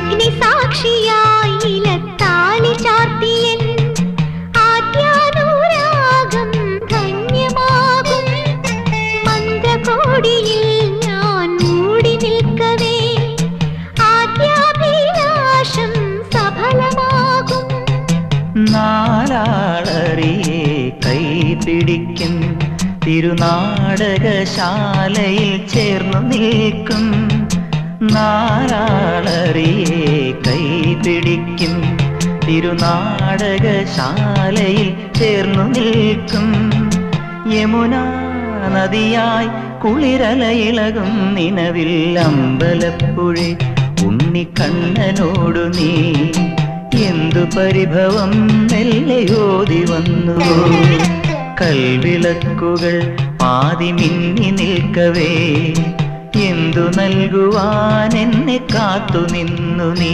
അഗ്നിസാക്ഷിയായി ഇലത്താളി ചാർത്തിയൻ ആദ്യാനുരാഗം ധന്യമാകും മന്ത്രകോടിയിൽ ഞാൻ മൂടി നിൽക്കവേ ആദ്യാഭിലാഷം സഫലമാകും. നാലാളറിയെ കൈപിടിക്കും തിരുനാടകശാലയിൽ ചേർന്നു നിൽക്കും. നാലാളറിയെ കൈപിടിക്കും തിരുനാടകശാലയിൽ ചേർന്നു നിൽക്കും. യമുനാ നദിയായി കുളിരലയിളകും നിലവിൽ അമ്പലപ്പുഴേ ഉണ്ണിക്കണ്ണനോടു നീ എന്തു പരിഭവം മെല്ലയോതി വന്നു. കൽവിളക്കുകൾ പാതി മിന്നി നിൽക്കവേ എന്തു നൽകുവാൻ എന്നെ കാത്തു നിന്നു നീ.